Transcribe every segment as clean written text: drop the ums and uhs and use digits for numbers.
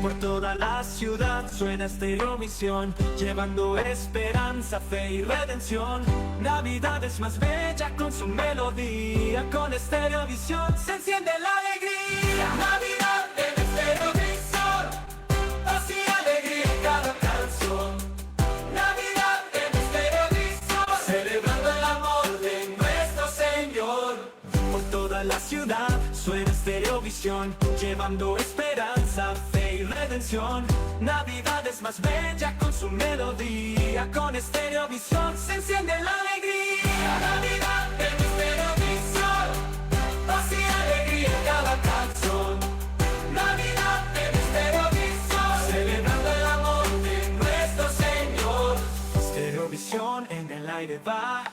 Por toda la ciudad suena Estereovisión, llevando esperanza, fe y redención. Navidad es más bella con su melodía, con Estereovisión se enciende la alegría. Navidad en Estereovisión, paz y alegría en cada canción. Navidad en Estereovisión, celebrando el amor de nuestro Señor. Por toda la ciudad suena Estereovisión, llevando esperanza, fe y redención. Navidad es más bella con su melodía, con Estereovisión se enciende la alegría. Navidad en Estereovisión, paz y alegría en cada canción. Navidad en Estereovisión, celebrando el amor de nuestro Señor. Estereovisión en el aire va,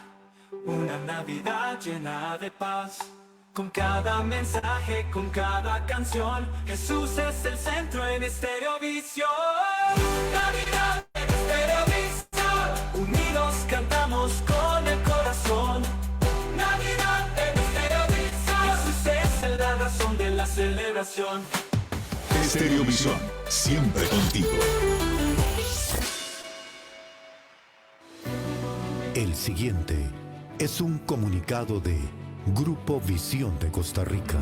una Navidad llena de paz. Con cada mensaje, con cada canción, Jesús es el centro en Estereovisión. Navidad en Estereovisión, unidos cantamos con el corazón. Navidad en Estereovisión, Jesús es la razón de la celebración. Estereovisión, siempre contigo. El siguiente es un comunicado de Grupo Visión de Costa Rica.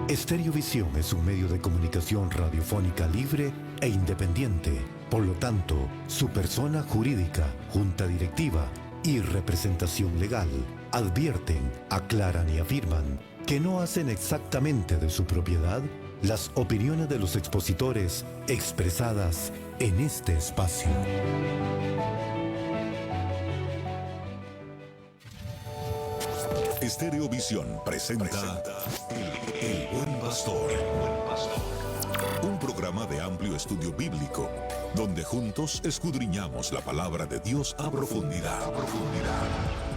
Estereovisión es un medio de comunicación radiofónica libre e independiente. Por lo tanto, su persona jurídica, junta directiva y representación legal advierten, aclaran y afirman que no hacen exactamente de su propiedad las opiniones de los expositores expresadas en este espacio. Estereovisión presenta El Buen Pastor. Un programa de amplio estudio bíblico, donde juntos escudriñamos la palabra de Dios a profundidad.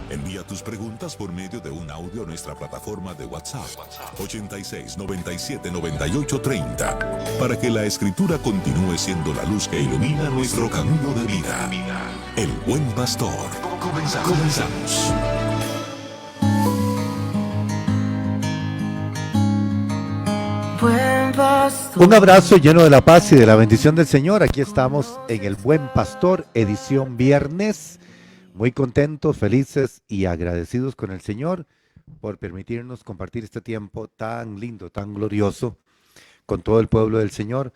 Envía tus preguntas por medio de un audio a nuestra plataforma de WhatsApp 86 97 98 30 para que la escritura continúe siendo la luz que ilumina nuestro camino de vida. El Buen Pastor. Comenzamos. Un abrazo lleno de la paz y de la bendición del Señor. Aquí estamos en El Buen Pastor, edición viernes. Muy contentos, felices y agradecidos con el Señor por permitirnos compartir este tiempo tan lindo, tan glorioso con todo el pueblo del Señor.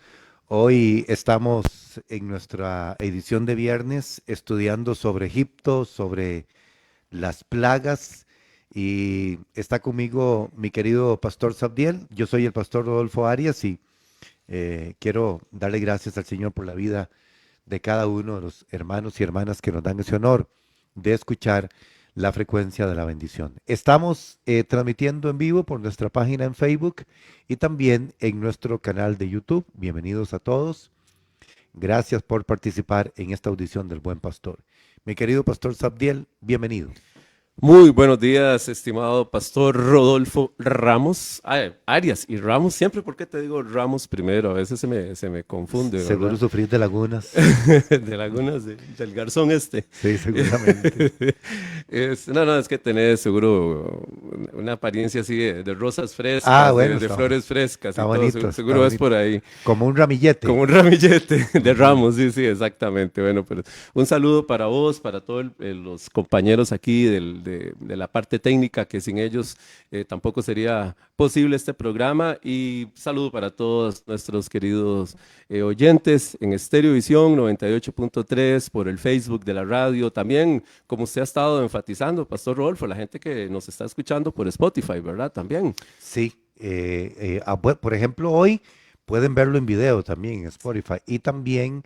Hoy estamos en nuestra edición de viernes estudiando sobre Egipto, sobre las plagas. Y está conmigo mi querido pastor Sabdiel. Yo soy el pastor Rodolfo Arias y quiero darle gracias al Señor por la vida de cada uno de los hermanos y hermanas que nos dan ese honor de escuchar la frecuencia de la bendición. Estamos transmitiendo en vivo por nuestra página en Facebook y también en nuestro canal de YouTube. Bienvenidos a todos. Gracias por participar en esta audición del Buen Pastor. Mi querido pastor Sabdiel, bienvenido. Muy buenos días, estimado pastor Rodolfo Ramos, Arias y Ramos, siempre, ¿por qué te digo Ramos primero? A veces se me confunde, ¿verdad? Seguro sufrir de lagunas. De lagunas, del garzón este. Sí, seguramente. Es que tenés seguro una apariencia así de rosas frescas, bueno, de flores frescas. Está y bonito, todo, seguro es por ahí. Como un ramillete. Como un ramillete de Ramos, sí, exactamente. Bueno, pero un saludo para vos, para todos los compañeros aquí de la parte técnica, que sin ellos tampoco sería posible este programa, y saludo para todos nuestros queridos oyentes en Estereovisión 98.3, por el Facebook de la radio, también como usted ha estado enfatizando, Pastor Rodolfo, la gente que nos está escuchando por Spotify, ¿verdad? También. Sí, por ejemplo, hoy pueden verlo en video también en Spotify, y también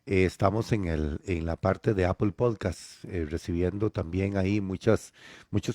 estamos en la parte de Apple Podcasts, recibiendo también ahí muchos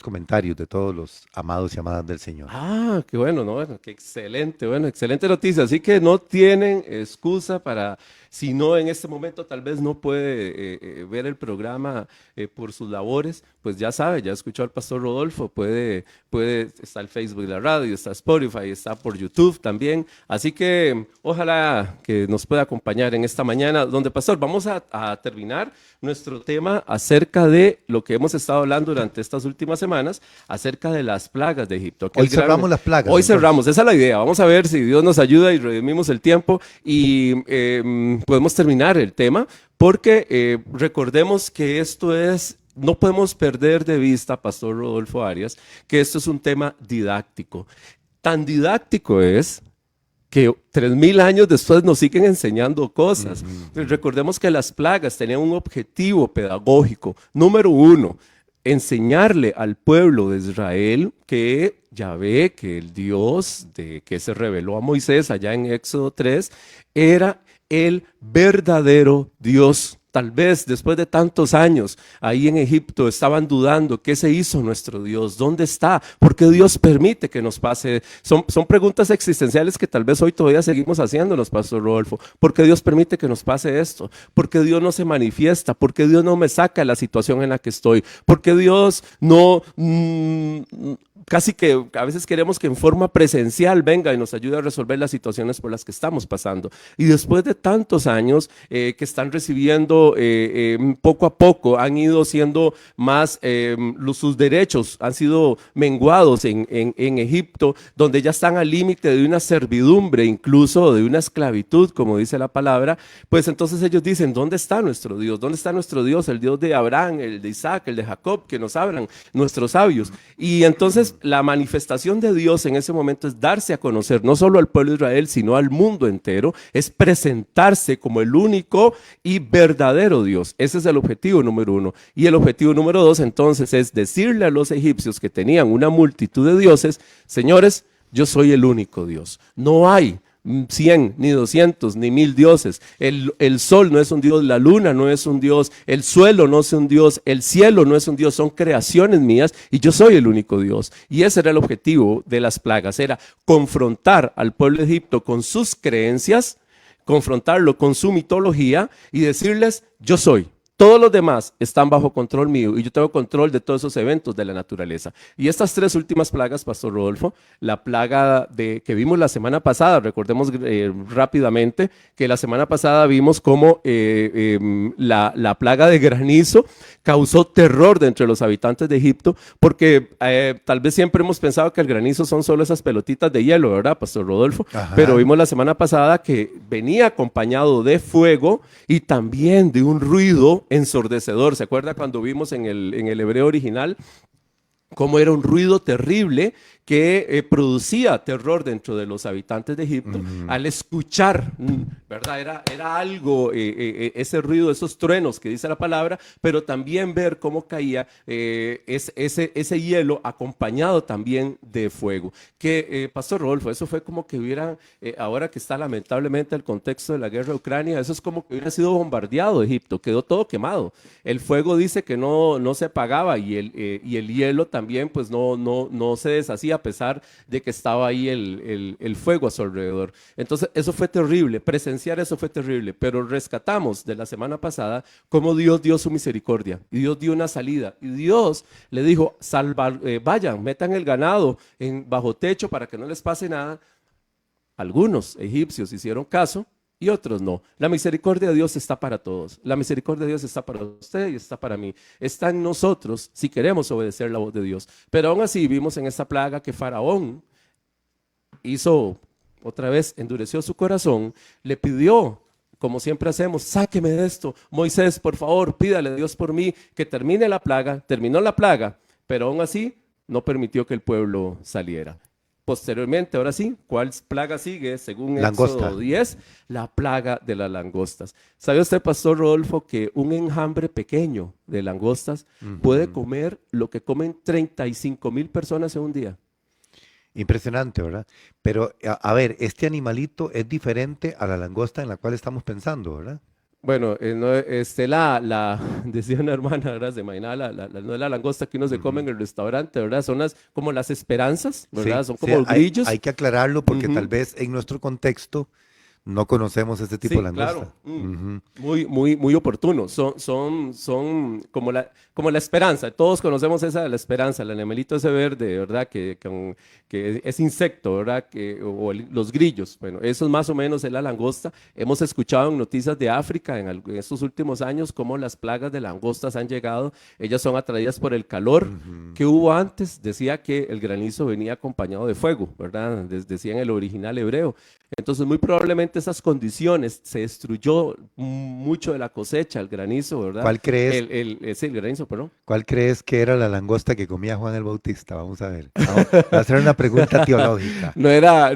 comentarios de todos los amados y amadas del Señor. Ah, qué bueno, ¿no? Bueno, qué excelente, excelente noticia. Así que no tienen excusa para, si no en este momento tal vez no puede ver el programa por sus labores, pues ya sabe, ya escuchó al pastor Rodolfo, está el Facebook de la radio, está Spotify, está por YouTube también. Así que ojalá que nos pueda acompañar en esta mañana, donde pastor, vamos a terminar nuestro tema acerca de lo que hemos estado hablando durante estas últimas semanas, acerca de las plagas de Egipto. Hoy cerramos las plagas. Hoy entonces. cerramos, esa es la idea. Vamos a ver si Dios nos ayuda y redimimos el tiempo y podemos terminar el tema, porque recordemos que esto es... No podemos perder de vista, Pastor Rodolfo Arias, que esto es un tema didáctico. Tan didáctico es que 3000 años después nos siguen enseñando cosas. Recordemos que las plagas tenían un objetivo pedagógico. Número 1, enseñarle al pueblo de Israel que Yahvé, que el Dios que se reveló a Moisés allá en Éxodo 3, era el verdadero Dios. Tal vez después de tantos años ahí en Egipto estaban dudando qué se hizo nuestro Dios, dónde está, por qué Dios permite que nos pase. Son preguntas existenciales que tal vez hoy todavía seguimos haciéndonos, Pastor Rodolfo. ¿Por qué Dios permite que nos pase esto? ¿Por qué Dios no se manifiesta? ¿Por qué Dios no me saca de la situación en la que estoy? ¿Por qué Dios no... casi que a veces queremos que en forma presencial venga y nos ayude a resolver las situaciones por las que estamos pasando? Y después de tantos años que están recibiendo poco a poco, han ido siendo más, sus derechos han sido menguados en Egipto, donde ya están al límite de una servidumbre, incluso de una esclavitud, como dice la palabra. Pues entonces ellos dicen, ¿dónde está nuestro Dios? ¿Dónde está nuestro Dios? El Dios de Abraham, el de Isaac, el de Jacob, que nos hablan nuestros sabios. Y entonces la manifestación de Dios en ese momento es darse a conocer, no solo al pueblo de Israel, sino al mundo entero, es presentarse como el único y verdadero Dios. Ese es el objetivo número 1. Y el objetivo número 2, entonces, es decirle a los egipcios que tenían una multitud de dioses, señores, yo soy el único Dios. No hay 100, ni 200, ni 1000 dioses. El sol no es un dios, la luna no es un dios, el suelo no es un dios, el cielo no es un dios, son creaciones mías y yo soy el único Dios. Y ese era el objetivo de las plagas, era confrontar al pueblo de Egipto con sus creencias, confrontarlo con su mitología y decirles, yo soy. Todos los demás están bajo control mío y yo tengo control de todos esos eventos de la naturaleza. Y estas 3 últimas plagas, Pastor Rodolfo, la plaga que vimos la semana pasada, recordemos rápidamente que la semana pasada vimos cómo la plaga de granizo causó terror de entre los habitantes de Egipto, porque tal vez siempre hemos pensado que el granizo son solo esas pelotitas de hielo, ¿verdad, Pastor Rodolfo? Ajá. Pero vimos la semana pasada que venía acompañado de fuego y también de un ruido ensordecedor. ¿Se acuerda cuando vimos en el hebreo original cómo era un ruido terrible que producía terror dentro de los habitantes de Egipto al escuchar, ¿verdad? Era algo, ese ruido, esos truenos que dice la palabra, pero también ver cómo caía ese hielo acompañado también de fuego. Que, Pastor Rodolfo, eso fue como que hubieran, ahora que está lamentablemente el contexto de la guerra de Ucrania, eso es como que hubiera sido bombardeado Egipto, quedó todo quemado. El fuego dice que no se apagaba y el hielo también pues no se deshacía a pesar de que estaba ahí el fuego a su alrededor. Entonces eso fue terrible, presenciar eso fue terrible, pero rescatamos de la semana pasada cómo Dios dio su misericordia y Dios dio una salida y Dios le dijo, vayan, metan el ganado bajo techo para que no les pase nada. Algunos egipcios hicieron caso y otros no. La misericordia de Dios está para todos. La misericordia de Dios está para usted y está para mí. Está en nosotros si queremos obedecer la voz de Dios. Pero aún así vimos en esta plaga que Faraón hizo, otra vez endureció su corazón, le pidió, como siempre hacemos, sáqueme de esto. Moisés, por favor, pídale a Dios por mí que termine la plaga. Terminó la plaga, pero aún así no permitió que el pueblo saliera. Posteriormente, ahora sí, ¿cuál plaga sigue? Según Éxodo 10, la plaga de las langostas. ¿Sabe usted, Pastor Rodolfo, que un enjambre pequeño de langostas puede comer lo que comen 35,000 personas en un día? Impresionante, ¿verdad? Pero, a ver, este animalito es diferente a la langosta en la cual estamos pensando, ¿verdad? Bueno, decía una hermana, ¿verdad? Se imaginaba no es la langosta que uno se come en el restaurante, ¿verdad? Son como las esperanzas, ¿verdad? Sí, son como grillos. Hay que aclararlo porque tal vez en nuestro contexto no conocemos este tipo Sí, de langosta. claro. Ujú. Muy oportuno. Son como la esperanza. Todos conocemos esa de la esperanza, el animalito ese verde, ¿verdad? Que es insecto, ¿verdad? Los grillos. Bueno, eso es más o menos es la langosta. Hemos escuchado en noticias de África en estos últimos años cómo las plagas de langostas han llegado. Ellas son atraídas por el calor que hubo antes. Decía que el granizo venía acompañado de fuego, ¿verdad? Decía en el original hebreo. Entonces, muy probablemente esas condiciones se destruyó mucho de la cosecha, el granizo, ¿verdad? ¿Cuál crees? Sí, el granizo, perdón. ¿Cuál crees que era la langosta que comía Juan el Bautista? Vamos a ver. Vamos a hacer una pregunta teológica. No era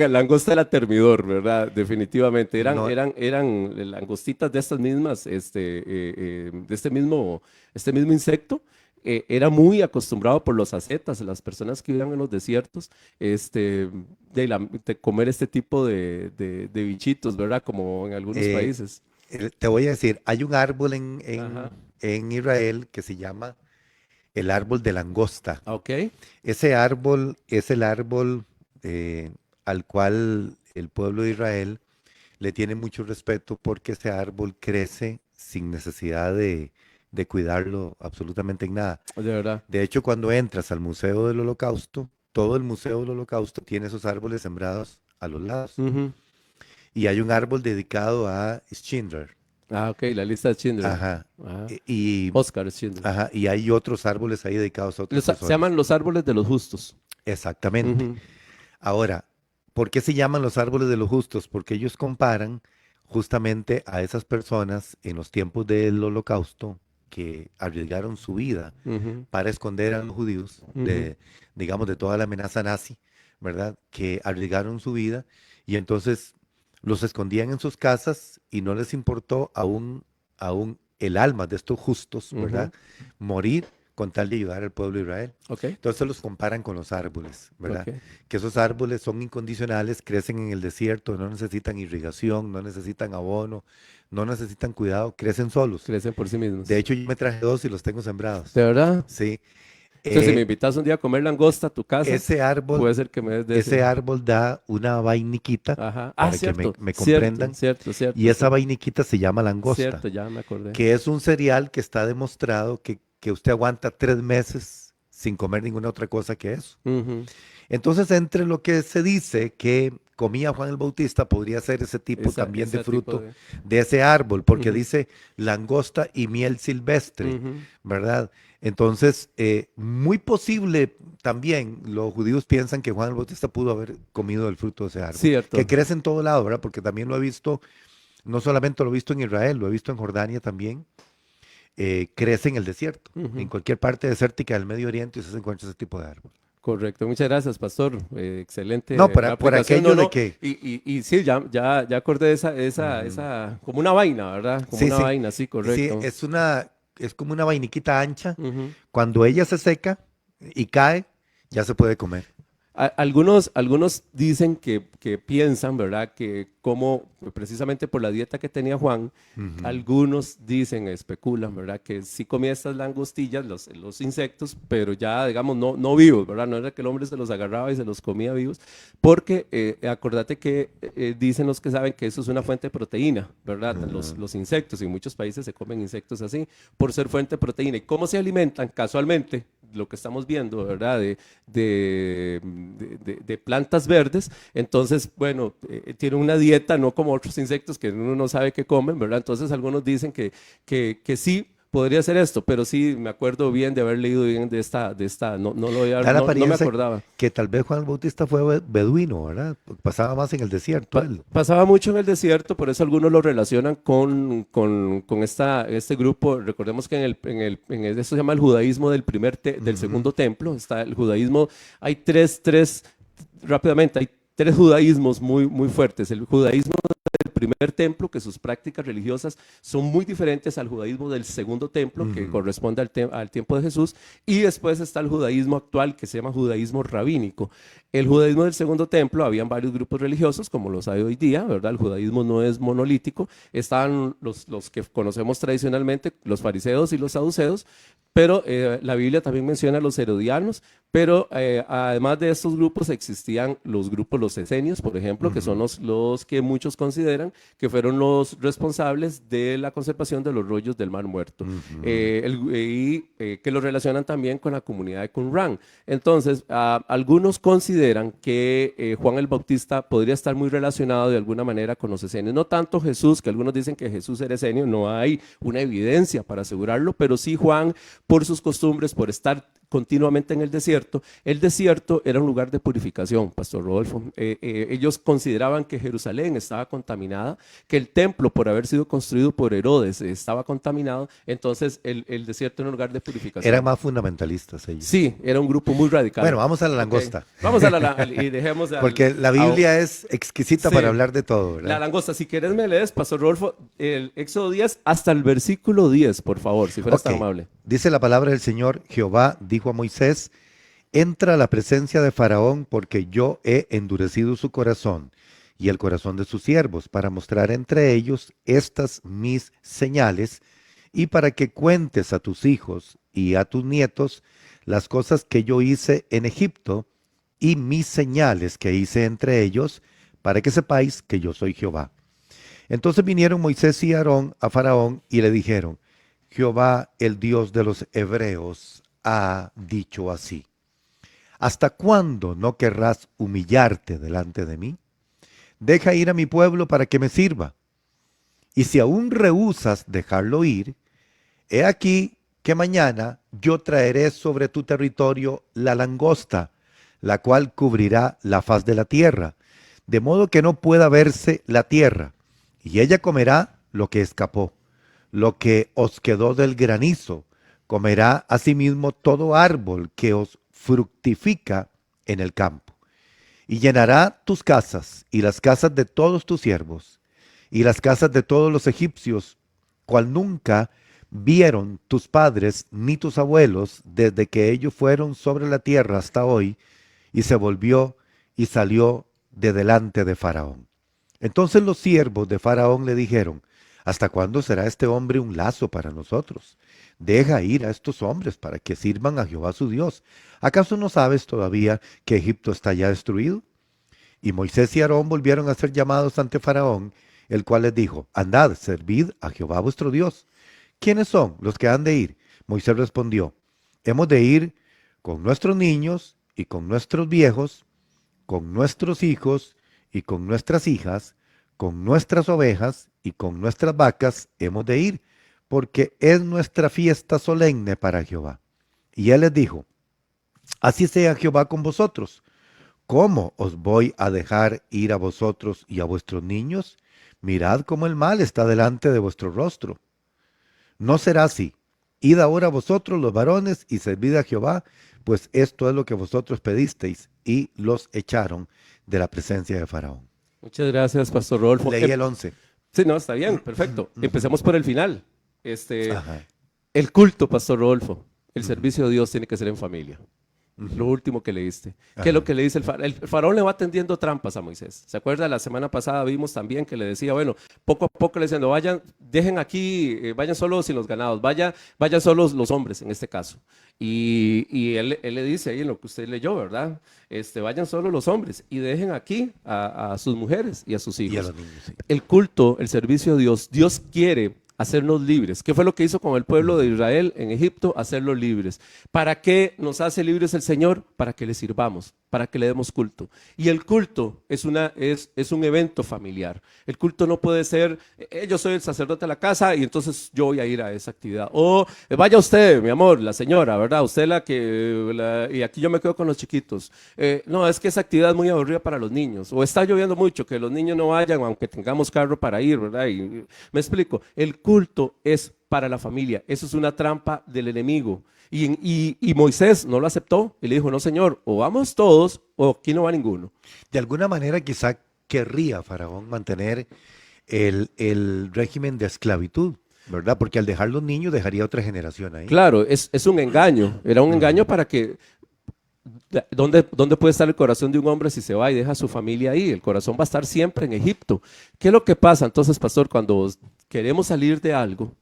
langosta de la Termidor, ¿verdad? Definitivamente. No. Eran langostitas de estas mismas, de este mismo insecto. Era muy acostumbrado por los ascetas, las personas que vivían en los desiertos, de comer este tipo de bichitos, ¿verdad? Como en algunos Eh, países. Te voy a decir, hay un árbol Ajá. en Israel que se llama el árbol de langosta. Ah, ok. Ese árbol es el árbol al cual el pueblo de Israel le tiene mucho respeto porque ese árbol crece sin necesidad de cuidarlo absolutamente en nada. De verdad. De hecho, cuando entras al Museo del Holocausto, todo el Museo del Holocausto tiene esos árboles sembrados a los lados. Ujú. Y hay un árbol dedicado a Schindler. Ah, ok, la lista de Schindler. Ajá. Ajá. Y, Oscar Schindler. ajá, y hay otros árboles ahí dedicados a otras Se personas. llaman los árboles de los justos. Exactamente. Ujú. Ahora, ¿por qué se llaman los árboles de los justos? Porque ellos comparan justamente a esas personas en los tiempos del Holocausto que arriesgaron su vida Ujú. para esconder a los judíos de, digamos, de toda la amenaza nazi, ¿verdad? Que arriesgaron su vida y entonces los escondían en sus casas y no les importó aún el alma de estos justos, ¿verdad? Morir con tal de ayudar al pueblo de Israel. Ok. Entonces los comparan con los árboles, ¿verdad? Ok. Que esos árboles son incondicionales, crecen en el desierto, no necesitan irrigación, no necesitan abono, no necesitan cuidado, crecen solos. Crecen por sí mismos. De hecho, yo me traje dos y los tengo sembrados. ¿De verdad? Sí. Entonces, si me Eh, invitas un día a comer langosta a tu casa, ese árbol, puede ser que me des de ese ese. árbol da una vainiquita Ajá. para que Cierto. me Cierto, comprendan. cierto. Y esa vainiquita se llama langosta, Cierto, ya me acordé. que es un cereal que está demostrado que usted aguanta 3 meses sin comer ninguna otra cosa que eso. Ujú. Entonces, entre lo que se dice que comía Juan el Bautista, podría ser ese tipo también de Ese tipo fruto de ese árbol, porque Ujú. dice langosta y miel silvestre, Ujú. ¿verdad? Entonces, muy posible también los judíos piensan que Juan el Bautista pudo haber comido el fruto de ese árbol, Cierto. que crece en todo lado, ¿verdad? Porque también lo he visto, no solamente lo he visto en Israel, lo he visto en Jordania también. Crece en el desierto, Ujú. en cualquier parte desértica del Medio Oriente se encuentra ese tipo de árbol. Correcto, muchas gracias, pastor. Excelente. No, por aplicación. aquello de que... Y sí, ya acordé de esa, como una vaina, ¿verdad? Como Sí, una sí. vaina, sí, Sí, correcto. es como una vainiquita ancha. Ujú. Cuando ella se seca y cae, ya se puede comer. Algunos dicen que piensan, ¿verdad? Que como precisamente por la dieta que tenía Juan, algunos dicen, especulan, ¿verdad? Que sí comía estas langostillas, los insectos, pero ya, digamos, no vivos, ¿verdad? No era que el hombre se los agarraba y se los comía vivos, porque acordate que dicen los que saben que eso es una fuente de proteína, ¿verdad? Los insectos, y en muchos países se comen insectos así, por ser fuente de proteína. ¿Y cómo se alimentan? Casualmente, lo que estamos viendo, ¿verdad? De plantas verdes. Entonces, bueno, tiene una dieta, no como otros insectos que uno no sabe qué comen, ¿verdad? Entonces, algunos dicen que sí podría ser esto, pero sí me acuerdo bien de haber leído bien de esta no Da la me apariencia acordaba. que tal vez Juan el Bautista fue beduino, ¿verdad? Pasaba más en el desierto él. Pasaba mucho en el desierto, por eso algunos lo relacionan con este grupo. Recordemos que esto se llama el judaísmo del segundo templo. Está el judaísmo, hay rápidamente, hay tres judaísmos muy fuertes. El judaísmo del primer templo, que sus prácticas religiosas son muy diferentes al judaísmo del segundo templo, que corresponde al tiempo de Jesús, y después está el judaísmo actual, que se llama judaísmo rabínico. El judaísmo del segundo templo, habían varios grupos religiosos, como los hay hoy día, ¿verdad? El judaísmo no es monolítico, estaban los que conocemos tradicionalmente, los fariseos y los saduceos, pero la Biblia también menciona a los herodianos, pero además de estos grupos existían los grupos, los esenios, por ejemplo, que son los que muchos consideran que fueron los responsables de la conservación de los rollos del Mar Muerto, que lo relacionan también con la comunidad de Qumran. Entonces, algunos consideran que Juan el Bautista podría estar muy relacionado de alguna manera con los esenios. No tanto Jesús, que algunos dicen que Jesús era esenio, no hay una evidencia para asegurarlo, pero sí Juan, por sus costumbres, por estar continuamente en el desierto era un lugar de purificación, Pastor Rodolfo. Ellos consideraban que Jerusalén estaba contaminada, que el templo, por haber sido construido por Herodes, estaba contaminado, entonces el desierto era un lugar de purificación. Eran más fundamentalistas ellos. Sí, era un grupo muy radical. Bueno, vamos a la langosta. Okay. Vamos a la y dejemos porque la Biblia es exquisita para hablar de todo, ¿verdad? La langosta, si quieres me lees, Pastor Rodolfo, el Éxodo 10 hasta el versículo 10, por favor, si fueras tan amable. Dice la palabra del Señor: Jehová dijo a Moisés: entra a la presencia de Faraón, porque yo he endurecido su corazón y el corazón de sus siervos, para mostrar entre ellos estas mis señales, y para que cuentes a tus hijos y a tus nietos las cosas que yo hice en Egipto y mis señales que hice entre ellos, para que sepáis que yo soy Jehová. Entonces vinieron Moisés y Aarón a Faraón y le dijeron: Jehová, el Dios de los hebreos, ha dicho así: ¿hasta cuándo no querrás humillarte delante de mí? Deja ir a mi pueblo para que me sirva. Y si aún rehúsas dejarlo ir, he aquí que mañana yo traeré sobre tu territorio la langosta, la cual cubrirá la faz de la tierra, de modo que no pueda verse la tierra, y ella comerá lo que escapó. Lo que os quedó del granizo, comerá asimismo todo árbol que os fructifica en el campo. Y llenará tus casas y las casas de todos tus siervos y las casas de todos los egipcios, cual nunca vieron tus padres ni tus abuelos desde que ellos fueron sobre la tierra hasta hoy. Y se volvió y salió de delante de Faraón. Entonces los siervos de Faraón le dijeron: ¿hasta cuándo será este hombre un lazo para nosotros? Deja ir a estos hombres para que sirvan a Jehová su Dios. ¿Acaso no sabes todavía que Egipto está ya destruido? Y Moisés y Aarón volvieron a ser llamados ante Faraón, el cual les dijo: andad, servid a Jehová vuestro Dios. ¿Quiénes son los que han de ir? Moisés respondió: hemos de ir con nuestros niños y con nuestros viejos, con nuestros hijos y con nuestras hijas, con nuestras ovejas y con nuestras vacas hemos de ir, porque es nuestra fiesta solemne para Jehová. Y él les dijo: así sea Jehová con vosotros. ¿Cómo os voy a dejar ir a vosotros y a vuestros niños? Mirad cómo el mal está delante de vuestro rostro. No será así. Id ahora vosotros los varones y servid a Jehová, pues esto es lo que vosotros pedisteis. Y los echaron de la presencia de Faraón. Muchas gracias, Pastor Rodolfo. Leí el 11. Sí, no, está bien, perfecto. Empecemos por el final. El culto, Pastor Rodolfo, el servicio de Dios tiene que ser en familia. Lo último que leíste. ¿Qué es lo que le dice el faraón? El faraón le va tendiendo trampas a Moisés. ¿Se acuerda? La semana pasada vimos también que le decía, bueno, poco a poco le diciendo, vayan, dejen aquí, vayan solos sin los ganados, vayan solos los hombres en este caso. Y él le dice ahí en lo que usted leyó, ¿verdad? Vayan solo los hombres y dejen aquí a sus mujeres y a sus hijos. Y a los niños, sí. El culto, el servicio de Dios, Dios quiere hacernos libres. ¿Qué fue lo que hizo con el pueblo de Israel en Egipto? Hacerlos libres. ¿Para qué nos hace libres el Señor? Para que le sirvamos, para que le demos culto. Y el culto es un evento familiar. El culto no puede ser, yo soy el sacerdote de la casa y entonces yo voy a ir a esa actividad. O vaya usted, mi amor, la señora, ¿verdad? Usted y aquí yo me quedo con los chiquitos. No, es que esa actividad es muy aburrida para los niños. O está lloviendo mucho, que los niños no vayan, aunque tengamos carro para ir, ¿verdad? Y me explico. El culto es para la familia. Eso es una trampa del enemigo. Y Moisés no lo aceptó y le dijo, no señor, o vamos todos o aquí no va ninguno. De alguna manera quizá querría Faraón mantener el régimen de esclavitud, ¿verdad? Porque al dejar los niños dejaría otra generación ahí. Claro, es un engaño. Era un engaño para que... ¿Dónde puede estar el corazón de un hombre si se va y deja a su familia ahí? El corazón va a estar siempre en Egipto. ¿Qué es lo que pasa entonces, pastor, cuando queremos salir de algo?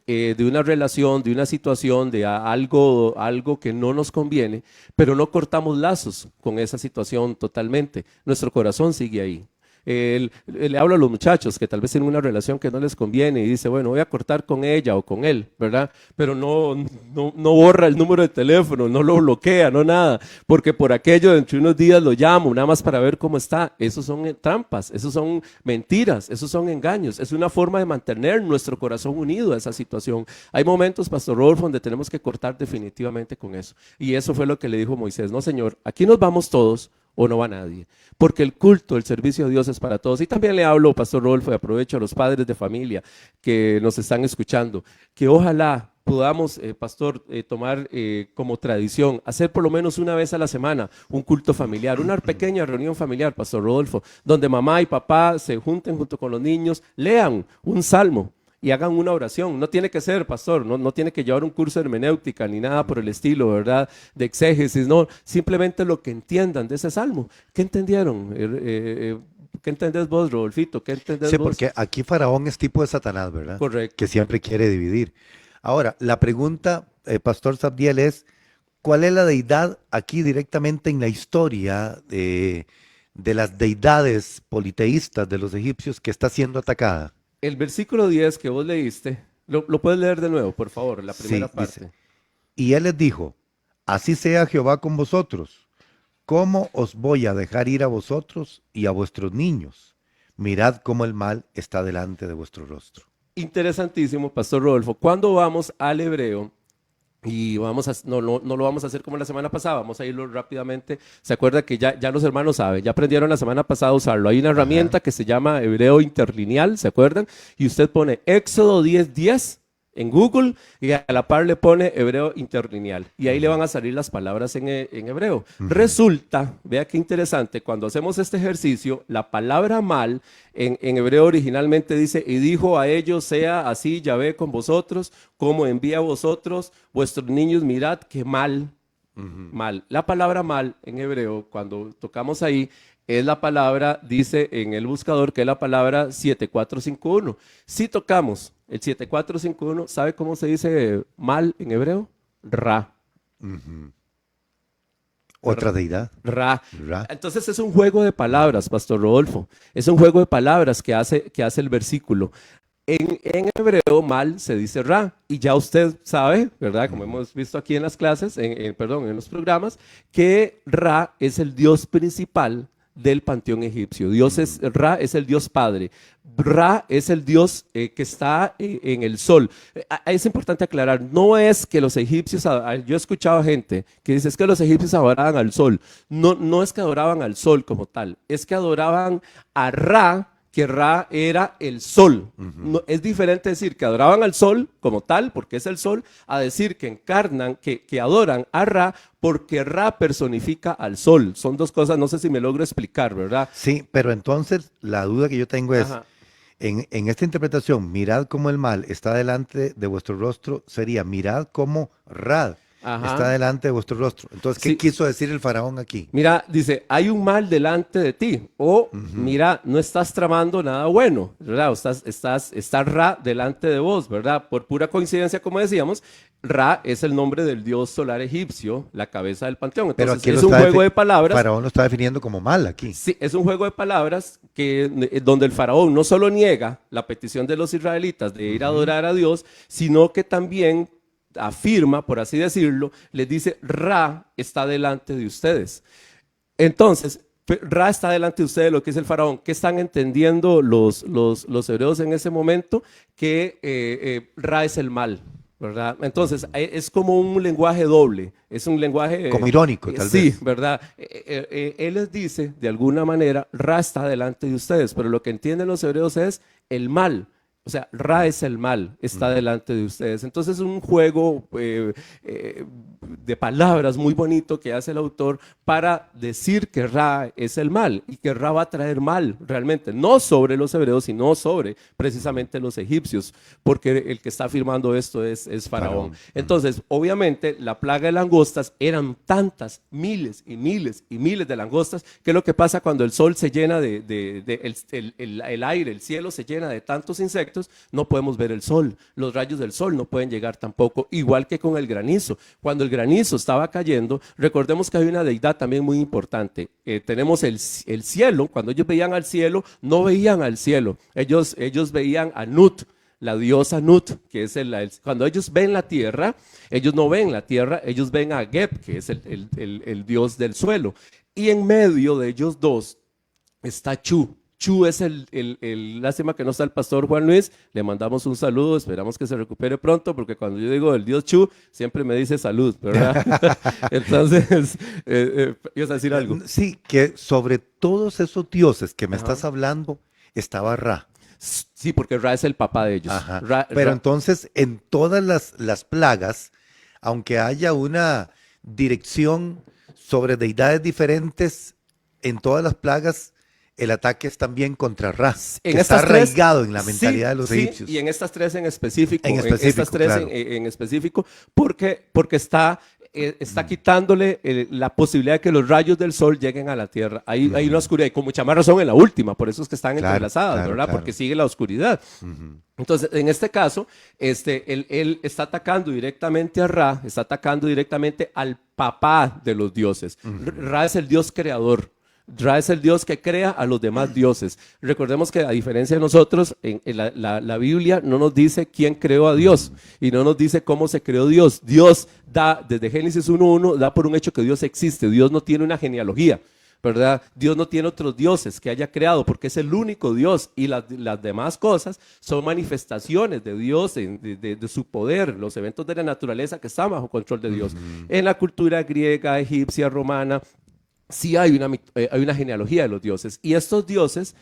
de una relación, de una situación, de algo que no nos conviene, pero no cortamos lazos con esa situación totalmente. Nuestro corazón sigue ahí. Le hablo a los muchachos que tal vez tienen una relación que no les conviene y dice, bueno, voy a cortar con ella o con él, ¿verdad? Pero no borra el número de teléfono, no lo bloquea, no nada, porque por aquello dentro de unos días lo llamo, nada más para ver cómo está. Esos son trampas, esos son mentiras, esos son engaños. Es una forma de mantener nuestro corazón unido a esa situación. Hay momentos, Pastor Rodolfo, donde tenemos que cortar definitivamente con eso. Y eso fue lo que le dijo Moisés, no, Señor, aquí nos vamos todos, o no va nadie, porque el culto, el servicio a Dios es para todos. Y también le hablo, Pastor Rodolfo, y aprovecho a los padres de familia que nos están escuchando, que ojalá podamos, Pastor, tomar como tradición, hacer por lo menos una vez a la semana un culto familiar, una pequeña reunión familiar, Pastor Rodolfo, donde mamá y papá se junten junto con los niños, lean un salmo y hagan una oración. No tiene que ser, pastor, no tiene que llevar un curso de hermenéutica ni nada por el estilo, ¿verdad? De exégesis, no, simplemente lo que entiendan de ese salmo. ¿Qué entendieron? ¿Qué entendés vos, Rodolfito? ¿Qué entendés Sí, vos? porque aquí Faraón es tipo de Satanás, ¿verdad? Correcto. Que siempre quiere dividir. Ahora, la pregunta, Pastor Sabdiel, es, ¿cuál es la deidad aquí directamente en la historia de las deidades politeístas de los egipcios que está siendo atacada? El versículo 10 que vos leíste, lo puedes leer de nuevo, por favor, la primera Sí, parte. dice, y él les dijo, así sea Jehová con vosotros, ¿cómo os voy a dejar ir a vosotros y a vuestros niños? Mirad cómo el mal está delante de vuestro rostro. Interesantísimo, Pastor Rodolfo. Cuando vamos al hebreo, y no lo vamos a hacer como la semana pasada, vamos a irlo rápidamente. Se acuerda que ya los hermanos saben, ya aprendieron la semana pasada a usarlo. Hay una herramienta que se llama hebreo interlineal, ¿se acuerdan? Y usted pone Éxodo 10:10 en Google y a la par le pone hebreo interlineal. Y ahí le van a salir las palabras en hebreo. Resulta, vea qué interesante, cuando hacemos este ejercicio, la palabra mal en hebreo originalmente dice, y dijo a ellos, sea así Yahvé con vosotros, como envía a vosotros, vuestros niños, mirad qué mal. Mal. La palabra mal en hebreo, cuando tocamos ahí, es la palabra, dice en el buscador, que es la palabra 7451. Si tocamos el 7451, ¿sabe cómo se dice mal en hebreo? Ra. Otra deidad. Ra. Ra. Entonces es un juego de palabras, Pastor Rodolfo. Es un juego de palabras que hace el versículo. En hebreo mal se dice ra, y ya usted sabe, ¿verdad? Como hemos visto aquí en las clases, perdón, en los programas, que Ra es el dios principal del panteón egipcio. Ra es el dios padre. Ra es el dios que está en el sol. Es importante aclarar, no es que los egipcios, yo he escuchado gente que dice es que los egipcios adoraban al sol. No es que adoraban al sol como tal, es que adoraban a Ra, que Ra era el sol. No, es diferente decir que adoraban al sol como tal, porque es el sol, a decir que encarnan, que adoran a Ra, porque Ra personifica al sol. Son dos cosas, no sé si me logro explicar, ¿verdad? Sí, pero entonces la duda que yo tengo es, Ajá. en esta interpretación, mirad cómo el mal está delante de vuestro rostro, sería mirad cómo Ra Ajá. está delante de vuestro rostro. Entonces, ¿qué Sí. quiso decir el faraón aquí? Mira, dice, hay un mal delante de ti. O, mira, no estás tramando nada bueno, ¿verdad? O está Ra delante de vos, ¿verdad? Por pura coincidencia, como decíamos, Ra es el nombre del dios solar egipcio, la cabeza del panteón. Pero Entonces, aquí es un juego de el palabras. faraón lo está definiendo como mal aquí. Sí, es un juego de palabras donde el faraón no solo niega la petición de los israelitas de ir a adorar a Dios, sino que también afirma, por así decirlo, les dice, Ra está delante de ustedes. Entonces, Ra está delante de ustedes, lo que es el faraón. ¿Qué están entendiendo los hebreos en ese momento? Que Ra es el mal, ¿verdad? Entonces, es como un lenguaje doble, es un lenguaje... Como irónico, tal vez. Sí, ¿verdad? Él les dice, de alguna manera, Ra está delante de ustedes, pero lo que entienden los hebreos es el mal. O sea, Ra es el mal, está delante de ustedes. Entonces es un juego de palabras muy bonito que hace el autor para decir que Ra es el mal y que Ra va a traer mal realmente, no sobre los hebreos, sino sobre precisamente los egipcios, porque el que está afirmando esto es Faraón. Entonces, obviamente, la plaga de langostas eran tantas, miles y miles y miles de langostas, que es lo que pasa cuando el sol se llena el aire, el cielo se llena de tantos insectos, directos, no podemos ver el sol. Los rayos del sol no pueden llegar tampoco, igual que con el granizo. Cuando el granizo estaba cayendo, recordemos que hay una deidad también muy importante. Tenemos el cielo. Cuando ellos veían al cielo, no veían al cielo. Ellos veían a Nut, la diosa Nut, que es cuando ellos ven la tierra, ellos no ven la tierra, ellos ven a Geb, que es el dios del suelo. Y en medio de ellos dos está Chu. Chu es lástima que no está el pastor Juan Luis, le mandamos un saludo, esperamos que se recupere pronto, porque cuando yo digo el dios Chu, siempre me dice salud, ¿verdad? Entonces, ¿ibas a decir algo? Sí, que sobre todos esos dioses que me estás hablando, estaba Ra. Sí, porque Ra es el papá de ellos. Ajá. Ra, Pero entonces, en todas las plagas, aunque haya una dirección sobre deidades diferentes, en todas las plagas, el ataque es también contra Ra, que está arraigado en la mentalidad de los egipcios. Y en estas tres en específico. En específico, estas tres claro. en específico, porque está quitándole la posibilidad de que los rayos del sol lleguen a la tierra. Hay una oscuridad, y con mucha más razón en la última, por eso es que están entrelazadas, ¿verdad? Claro. Porque sigue la oscuridad. Entonces, en este caso, él está atacando directamente a Ra, está atacando directamente al papá de los dioses. Ra es el dios creador. Ra es el Dios que crea a los demás dioses. Recordemos que a diferencia de nosotros, en la Biblia no nos dice quién creó a Dios y no nos dice cómo se creó Dios. Dios da, desde Génesis 1:1, da por un hecho que Dios existe. Dios no tiene una genealogía, ¿verdad? Dios no tiene otros dioses que haya creado porque es el único Dios, y las demás cosas son manifestaciones de Dios, de su poder, los eventos de la naturaleza que están bajo control de Dios. En la cultura griega, egipcia, romana, sí hay una genealogía de los dioses, y estos dioses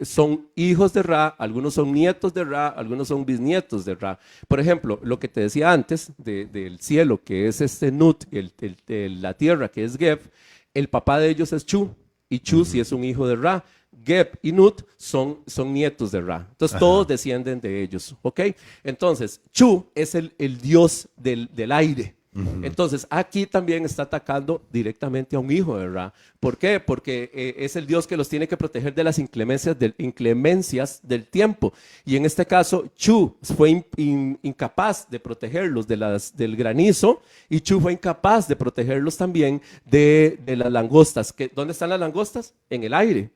son hijos de Ra, algunos son nietos de Ra, algunos son bisnietos de Ra. Por ejemplo, lo que te decía antes del cielo, que es Nut, la tierra, que es Geb, el papá de ellos es Chu, y Chu sí es un hijo de Ra. Geb y Nut son nietos de Ra. Entonces todos descienden de ellos, ¿ok? Entonces, Chu es el dios del aire. Entonces, aquí también está atacando directamente a un hijo de Ra. ¿Por qué? Porque es el Dios que los tiene que proteger de las inclemencias del tiempo. Y en este caso, Chu fue incapaz de protegerlos del granizo, y Chu fue incapaz de protegerlos también de las langostas. ¿Dónde están las langostas? En el aire.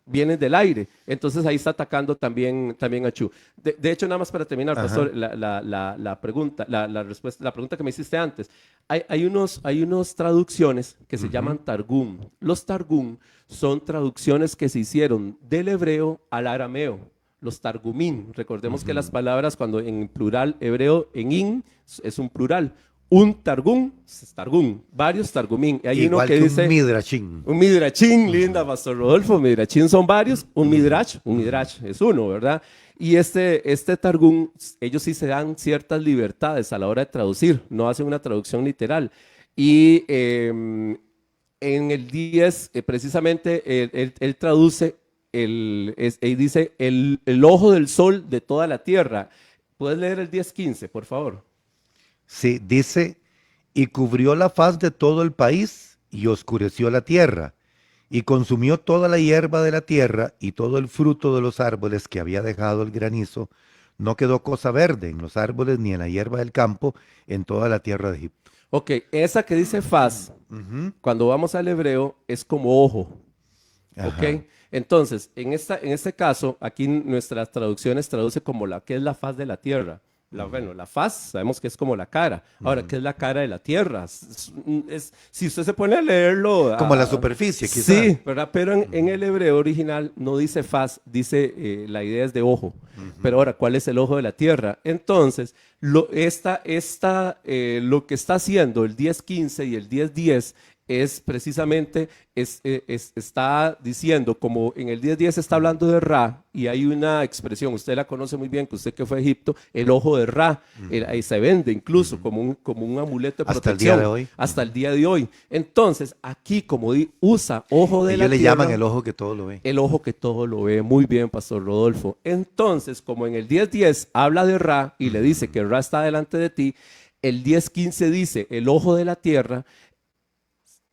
Vienen del aire. Entonces ahí está atacando también a Chu. De hecho, nada más para terminar, pastor, la pregunta que me hiciste antes. Hay unos traducciones que se llaman Targum. Los Targum son traducciones que se hicieron del hebreo al arameo. Los Targumín. Recordemos que las palabras, cuando en plural hebreo, en in, es un plural. Un targum, varios targumín. Hay Igual uno que dice un midrashín. Un midrashín, linda, Pastor Rodolfo. Midrashín son varios, un midrash es uno, ¿verdad? Y este targum, ellos sí se dan ciertas libertades a la hora de traducir, no hacen una traducción literal. Y en el 10, precisamente, él traduce, y dice, el ojo del sol de toda la tierra. ¿Puedes leer el 10:15, por favor? Sí, dice, y cubrió la faz de todo el país y oscureció la tierra, y consumió toda la hierba de la tierra y todo el fruto de los árboles que había dejado el granizo. No quedó cosa verde en los árboles ni en la hierba del campo en toda la tierra de Egipto. Ok, esa que dice faz, cuando vamos al hebreo, es como ojo. Ok, entonces, en este caso, aquí nuestras traducciones traduce como que es la faz de la tierra. La faz, sabemos que es como la cara. Ahora, ¿qué es la cara de la tierra? Si usted se pone a leerlo... Como la superficie, quizás. Sí, ¿verdad? Pero en el hebreo original no dice faz, dice, la idea es de ojo. Pero ahora, ¿cuál es el ojo de la tierra? Entonces, lo que está haciendo el 10:15 y el 10:10 es precisamente, está diciendo, como en el 10:10 está hablando de Ra, y hay una expresión, usted la conoce muy bien, que usted que fue a Egipto, el ojo de Ra, ahí se vende incluso como un amuleto de protección. Hasta el día de hoy. Hasta el día de hoy. Entonces, aquí como usa ojo de la Ellos le tierra, llaman el ojo que todo lo ve. el ojo que todo lo ve. Muy bien, Pastor Rodolfo. Entonces, como en el 10:10 habla de Ra y le dice que Ra está delante de ti, el 10:15 dice el ojo de la tierra.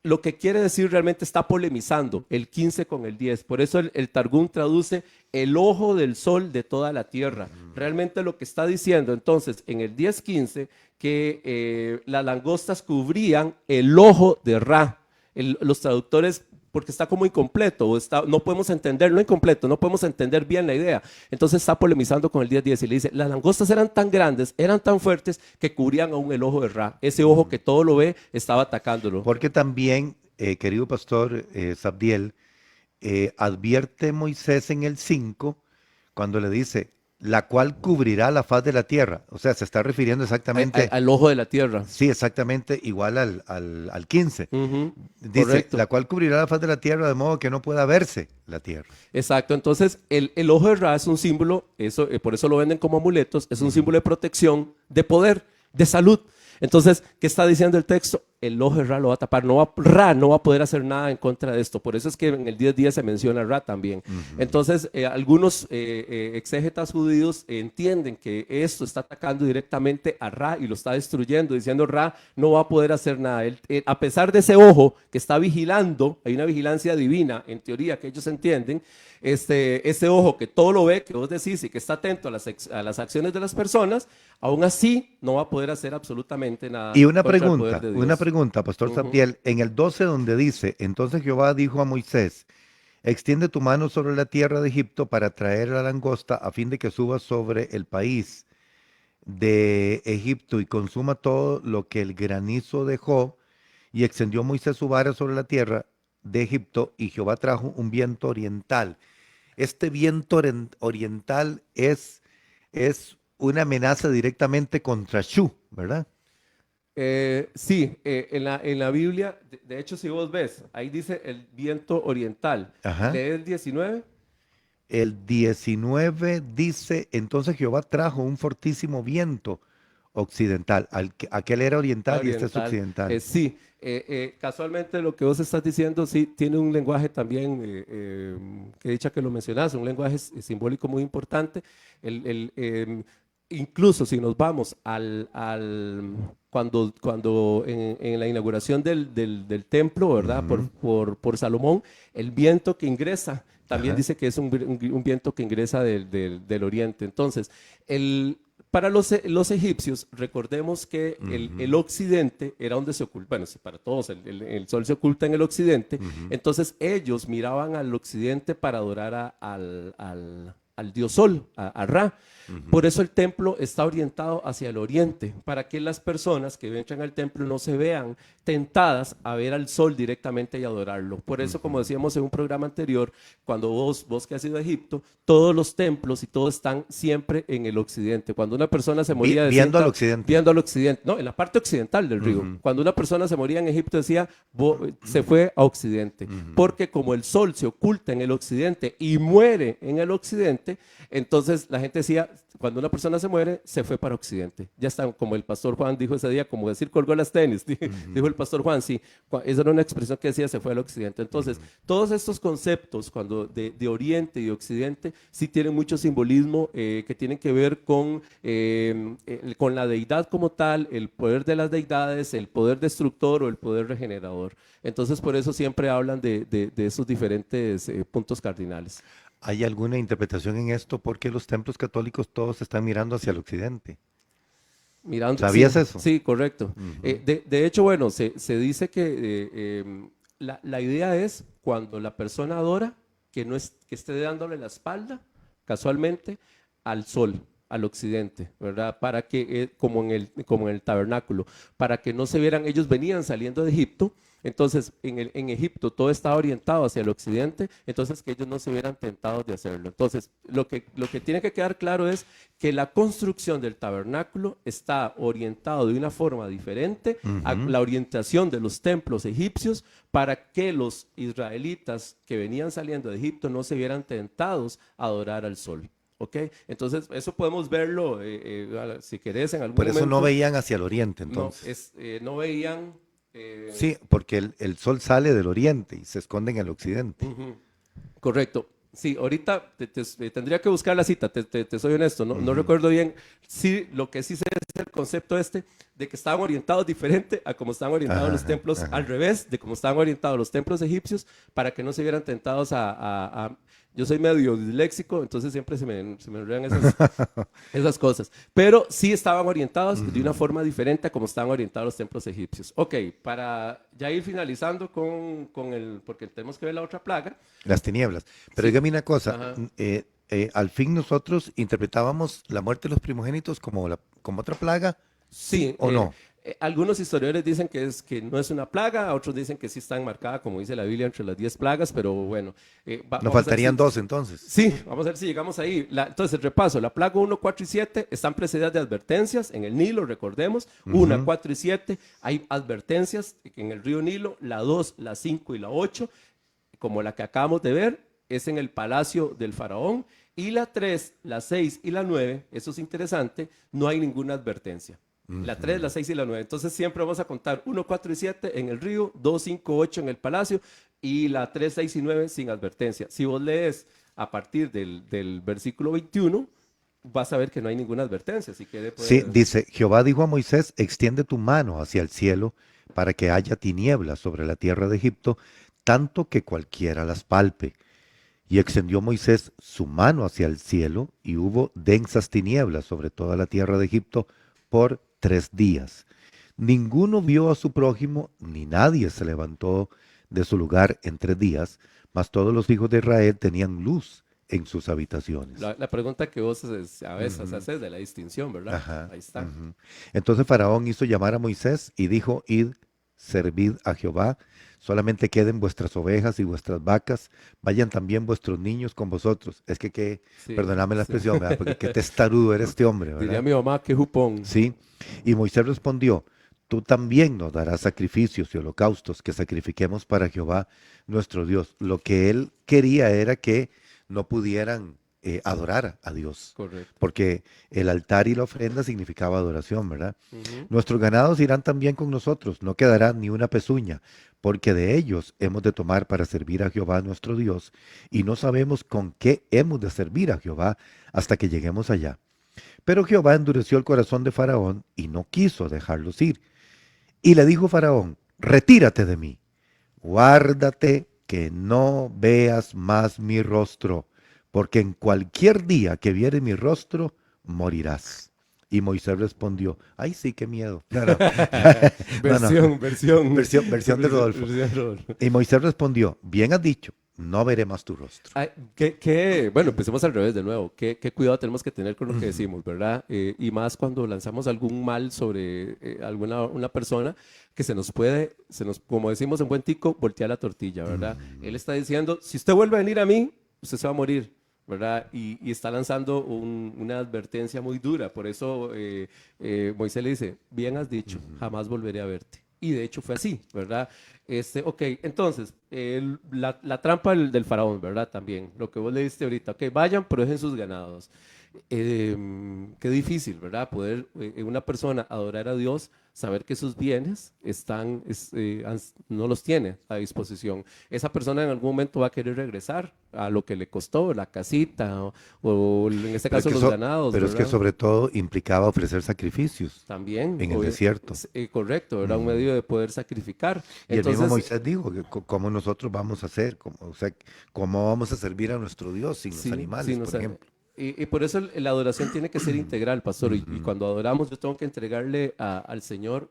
lo que quiere decir realmente está polemizando el 15 con el 10. Por eso el Targum traduce el ojo del sol de toda la tierra. Realmente lo que está diciendo entonces en el 10:15 que las langostas cubrían el ojo de Ra. Los traductores, porque está como incompleto, no podemos entender, no incompleto, no podemos entender bien la idea. Entonces está polemizando con el 10:10 y le dice, las langostas eran tan grandes, eran tan fuertes, que cubrían aún el ojo de Ra. Ese ojo que todo lo ve, estaba atacándolo. Porque también, querido pastor Sabdiel, advierte Moisés en el 5, cuando le dice, la cual cubrirá la faz de la tierra. O sea, se está refiriendo exactamente... Al ojo de la tierra. Sí, exactamente igual al 15. Dice, Correcto. la cual cubrirá la faz de la tierra de modo que no pueda verse la tierra. Exacto, entonces el ojo de Ra es un símbolo, por eso lo venden como amuletos, es un símbolo de protección, de poder, de salud. Entonces, ¿qué está diciendo el texto? El ojo de Ra lo va a tapar, Ra no va a poder hacer nada en contra de esto. Por eso es que en el 10:10 se menciona Ra también. Entonces, algunos exégetas judíos entienden que esto está atacando directamente a Ra y lo está destruyendo, diciendo Ra no va a poder hacer nada. A pesar de ese ojo que está vigilando, hay una vigilancia divina, en teoría, que ellos entienden, ese ojo que todo lo ve, que vos decís, y que está atento a las acciones de las personas, aún así no va a poder hacer absolutamente nada. Y una pregunta, pastor Sabdiel, en el 12 donde dice, entonces Jehová dijo a Moisés, extiende tu mano sobre la tierra de Egipto para traer la langosta a fin de que suba sobre el país de Egipto y consuma todo lo que el granizo dejó, y extendió Moisés su vara sobre la tierra de Egipto y Jehová trajo un viento oriental. Este viento oriental es una amenaza directamente contra Shu, ¿verdad? Sí, en la Biblia, de hecho, si vos ves, ahí dice el viento oriental. Ajá. ¿Lee el 19? El 19 dice, entonces Jehová trajo un fortísimo viento occidental. Aquel era oriental y este es occidental. Sí, casualmente lo que vos estás diciendo, sí, tiene un lenguaje también, que dicha que lo mencionas, un lenguaje simbólico muy importante. Incluso si nos vamos cuando en la inauguración del templo, ¿verdad? Por Salomón, el viento que ingresa, también dice que es un viento que ingresa del oriente. Entonces, para los egipcios, recordemos que el occidente era donde se oculta, bueno, para todos, el sol se oculta en el occidente, entonces ellos miraban al occidente para adorar al dios sol, a Ra. Por eso el templo está orientado hacia el oriente, para que las personas que entran al templo no se vean tentadas a ver al sol directamente y adorarlo. Por eso, como decíamos en un programa anterior, cuando vos que has ido a Egipto, todos los templos y todo están siempre en el occidente. Cuando una persona se moría... Viendo al occidente. Viendo al occidente, no, en la parte occidental del río. Cuando una persona se moría en Egipto decía, se fue a occidente. Porque como el sol se oculta en el occidente y muere en el occidente, entonces la gente decía, cuando una persona se muere, se fue para occidente. Ya está, como el pastor Juan dijo ese día, como decir colgó las tenis, dijo el pastor Juan, sí, esa era una expresión que decía, se fue al occidente. Entonces, todos estos conceptos de oriente y occidente sí tienen mucho simbolismo que tienen que ver con la deidad como tal, el poder de las deidades, el poder destructor o el poder regenerador. Entonces, por eso siempre hablan de esos diferentes puntos cardinales. ¿Hay alguna interpretación en esto? Porque los templos católicos todos están mirando hacia el occidente. ¿Sabías eso? Sí, correcto. De hecho, bueno, se dice que la idea es cuando la persona adora, que esté dándole la espalda, casualmente, al sol, al occidente, ¿verdad? Para que, como en el tabernáculo, para que no se vieran, ellos venían saliendo de Egipto. Entonces, en Egipto todo estaba orientado hacia el occidente, entonces que ellos no se vieran tentados de hacerlo. Entonces, lo que tiene que quedar claro es que la construcción del tabernáculo está orientado de una forma diferente a la orientación de los templos egipcios para que los israelitas que venían saliendo de Egipto no se vieran tentados a adorar al sol. ¿Ok? Entonces, eso podemos verlo, si querés, en algún momento. Por eso no veían hacia el oriente, entonces. No veían... Sí, porque el sol sale del oriente y se esconde en el occidente. Correcto. Sí, ahorita tendría que buscar la cita, te soy honesto, no recuerdo bien. Sí, lo que sí sé es el concepto de que estaban orientados diferente a como estaban orientados los templos, al revés de como estaban orientados los templos egipcios, para que no se vieran tentados yo soy medio disléxico, entonces siempre se me enredan esas cosas. Pero sí estaban orientados de una forma diferente a como estaban orientados los templos egipcios. Ok, para ya ir finalizando porque tenemos que ver la otra plaga. Las tinieblas. Pero Sí. dígame una cosa, Ajá. al fin nosotros interpretábamos la muerte de los primogénitos como otra plaga, Sí, ¿o no? algunos historiadores dicen que no es una plaga, otros dicen que sí está enmarcada, como dice la Biblia, entre las 10 plagas, pero bueno, Nos vamos a ver faltarían dos entonces. sí, vamos a ver si llegamos ahí. Entonces, repaso, la plaga 1, 4 y 7 están precedidas de advertencias en el Nilo, recordemos. 1, 4 y 7 hay advertencias en el río Nilo. La 2, la 5 y la 8, como la que acabamos de ver, es en el palacio del faraón. Y la 3, la 6 y la 9, eso es interesante, no hay ninguna advertencia. La 3, la 6 y la 9. Entonces siempre vamos a contar 1, 4 y 7 en el río, 2, 5, 8 en el palacio y la 3, 6 y 9 sin advertencia. Si vos lees a partir del versículo 21, vas a ver que no hay ninguna advertencia. Así que Sí, dice, Jehová dijo a Moisés, extiende tu mano hacia el cielo para que haya tinieblas sobre la tierra de Egipto, tanto que cualquiera las palpe. Y extendió Moisés su mano hacia el cielo, y hubo densas tinieblas sobre toda la tierra de Egipto por 3 días. Ninguno vio a su prójimo, ni nadie se levantó de su lugar en 3 días, mas todos los hijos de Israel tenían luz en sus habitaciones. la pregunta que vos a veces haces de la distinción, ¿verdad? Ajá, Ahí está. ujú. Entonces Faraón hizo llamar a Moisés y dijo, id, servid a Jehová, solamente queden vuestras ovejas y vuestras vacas, vayan también vuestros niños con vosotros. Es que Sí, perdóname la sí. expresión, ¿verdad? Porque qué testarudo era este hombre, Diría ¿verdad? mi mamá, qué jupón. Sí. Y Moisés respondió, tú también nos darás sacrificios y holocaustos que sacrifiquemos para Jehová nuestro Dios. Lo que él quería era que no pudieran adorar a Dios, Correcto. porque el altar y la ofrenda significaba adoración, ¿verdad? Ujú. Nuestros ganados irán también con nosotros, no quedará ni una pezuña, porque de ellos hemos de tomar para servir a Jehová nuestro Dios, y no sabemos con qué hemos de servir a Jehová hasta que lleguemos allá. Pero Jehová endureció el corazón de Faraón y no quiso dejarlos ir. Y le dijo Faraón, retírate de mí, guárdate que no veas más mi rostro, porque en cualquier día que viere mi rostro, morirás. Y Moisés respondió, ay sí, qué miedo. No, no. No, no. Versión de Rodolfo. versión de Rodolfo. Y Moisés respondió, bien has dicho, no veré más tu rostro. Ay, bueno, empecemos al revés de nuevo. Qué cuidado tenemos que tener con lo que decimos, ¿verdad? Y más cuando lanzamos algún mal sobre una persona que como decimos en buen tico, voltea la tortilla, ¿verdad? Él está diciendo, si usted vuelve a venir a mí, usted se va a morir, ¿verdad? Y está lanzando una advertencia muy dura. Por eso Moisés le dice, bien has dicho, jamás volveré a verte. Y de hecho fue así, ¿verdad? Ok, entonces, la trampa del faraón, ¿verdad? También, lo que vos le diste ahorita, ok, vayan, pero dejen sus ganados. Qué difícil, ¿verdad? Poder una persona adorar a Dios, saber que sus bienes no los tiene a disposición. Esa persona en algún momento va a querer regresar a lo que le costó, la casita, o en este Pero es caso que los ganados, pero es que ¿verdad? sobre todo implicaba ofrecer sacrificios También. en el desierto. Correcto, era un medio de poder sacrificar. Y el mismo Entonces, Moisés dijo que cómo nosotros vamos a hacer, o sea, cómo vamos a servir a nuestro Dios sin los sí, animales, sí, por ejemplo. y por eso la adoración tiene que ser integral, pastor. Y cuando adoramos, yo tengo que entregarle al Señor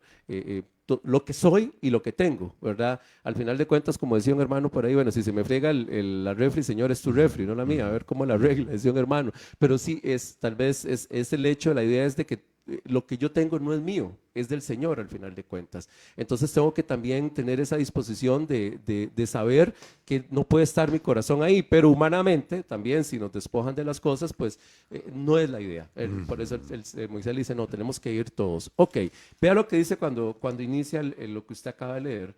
lo que soy y lo que tengo, ¿verdad? Al final de cuentas, como decía un hermano por ahí, bueno, si se me friega la refri, Señor, es tu refri, no la mía, a ver cómo la arregla, decía un hermano. Pero sí, tal vez es el hecho, la idea es de que lo que yo tengo no es mío, es del Señor al final de cuentas. Entonces tengo que también tener esa disposición de saber que no puede estar mi corazón ahí, pero humanamente también si nos despojan de las cosas, pues no es la idea. Por eso Moisés le dice, no, tenemos que ir todos. Ok, vea lo que dice cuando inicia lo que usted acaba de leer.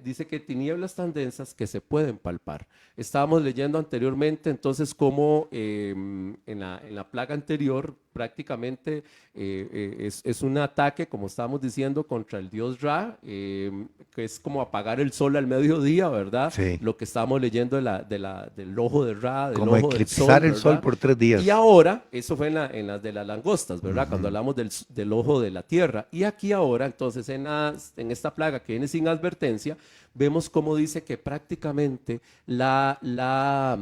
Dice que tinieblas tan densas que se pueden palpar. Estábamos leyendo anteriormente entonces cómo en la plaga anterior prácticamente es un ataque ataque, como estábamos diciendo, contra el dios Ra, que es como apagar el sol al mediodía, ¿verdad? Sí. Lo que estábamos leyendo del ojo de Ra, del Como ojo del eclipsar el sol ¿verdad? por 3 días. Y ahora, eso fue en las de las langostas, ¿verdad? Cuando hablamos del ojo de la tierra. Y aquí ahora, entonces, en esta plaga que viene sin advertencia, vemos cómo dice que prácticamente la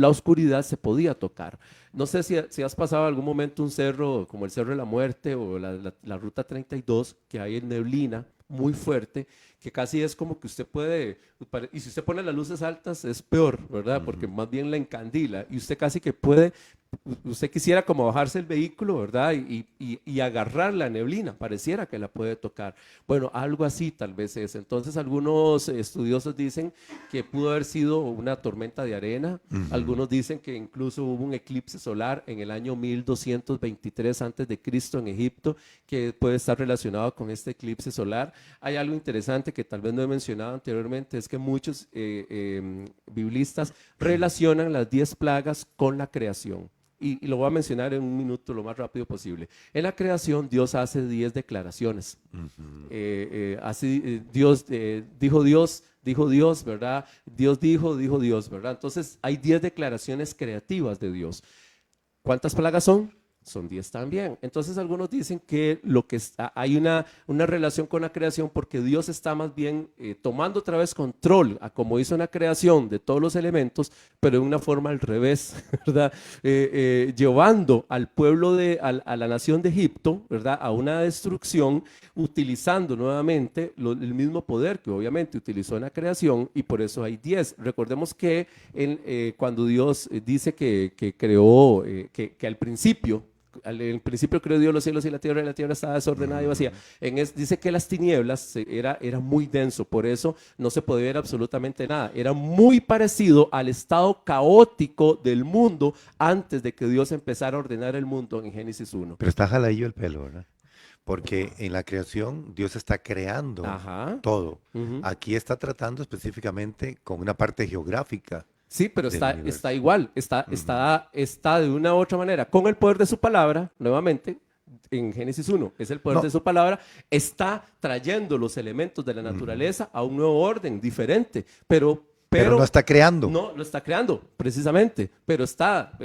oscuridad se podía tocar. No sé si has pasado algún momento un cerro como el Cerro de la Muerte o la Ruta 32, que hay en neblina muy fuerte, que casi es como que usted puede, y si usted pone las luces altas es peor, ¿verdad? Porque más bien la encandila y usted casi que puede, usted quisiera como bajarse el vehículo, ¿verdad? Y agarrar la neblina, pareciera que la puede tocar. Bueno, algo así tal vez es. Entonces algunos estudiosos dicen que pudo haber sido una tormenta de arena, algunos dicen que incluso hubo un eclipse solar en el año 1223 antes de Cristo en Egipto, que puede estar relacionado con este eclipse solar. Hay algo interesante que tal vez no he mencionado anteriormente, es que muchos biblistas relacionan las 10 plagas con la creación. Y lo voy a mencionar en un minuto lo más rápido posible. En la creación Dios hace 10 declaraciones. Dijo Dios, ¿verdad? Dios dijo Dios, ¿verdad? Entonces hay 10 declaraciones creativas de Dios. ¿Cuántas plagas son? Son 10 también. Entonces algunos dicen que hay una relación con la creación porque Dios está más bien tomando otra vez control a como hizo una creación de todos los elementos, pero de una forma al revés, ¿verdad? Llevando al pueblo a la nación de Egipto, ¿verdad? A una destrucción, utilizando nuevamente el mismo poder que obviamente utilizó en la creación, y por eso hay 10. Recordemos que cuando Dios dice que creó, que al principio creó Dios los cielos y la tierra estaba desordenada y vacía. Dice que las tinieblas era muy denso, por eso no se podía ver absolutamente nada. Era muy parecido al estado caótico del mundo antes de que Dios empezara a ordenar el mundo en Génesis 1. Pero está jaladillo el pelo, ¿verdad? Porque en la creación Dios está creando todo. Aquí está tratando específicamente con una parte geográfica. Sí, pero del universo. está igual, está de una u otra manera, con el poder de su palabra, nuevamente, en Génesis 1, es el poder de su palabra, está trayendo los elementos de la naturaleza a un nuevo orden, diferente, pero no está creando. No, lo está creando, precisamente, pero está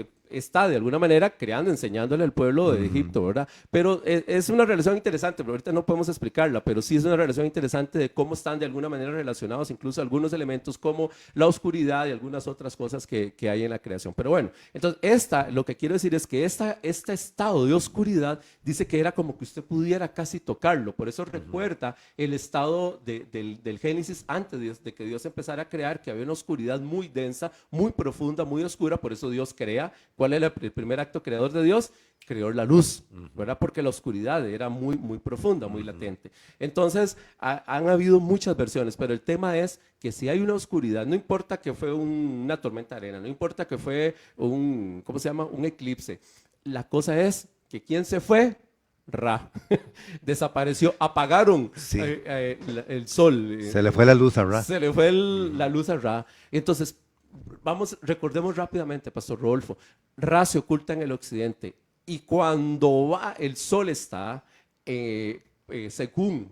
de alguna manera creando, enseñándole al pueblo de Egipto, ¿verdad? Pero es una relación interesante, pero ahorita no podemos explicarla, pero sí es una relación interesante de cómo están de alguna manera relacionados incluso algunos elementos como la oscuridad y algunas otras cosas que hay en la creación. Pero bueno, entonces lo que quiero decir es que este estado de oscuridad dice que era como que usted pudiera casi tocarlo, por eso recuerda el estado del Génesis antes de que Dios empezara a crear, que había una oscuridad muy densa, muy profunda, muy oscura, por eso Dios crea. ¿Cuál es el primer acto creador de Dios? Creó la luz, ¿verdad? Porque la oscuridad era muy, muy profunda, muy latente. Entonces, han habido muchas versiones, pero el tema es que si hay una oscuridad, no importa que fue una tormenta de arena, no importa que fue ¿cómo se llama? Un eclipse. La cosa es que ¿quién se fue? Ra. Desapareció, apagaron el sol. Se le fue la luz a Ra. Se le fue la luz a Ra. Entonces, recordemos rápidamente, Pastor Rodolfo, Ra se oculta en el occidente y cuando el sol está, según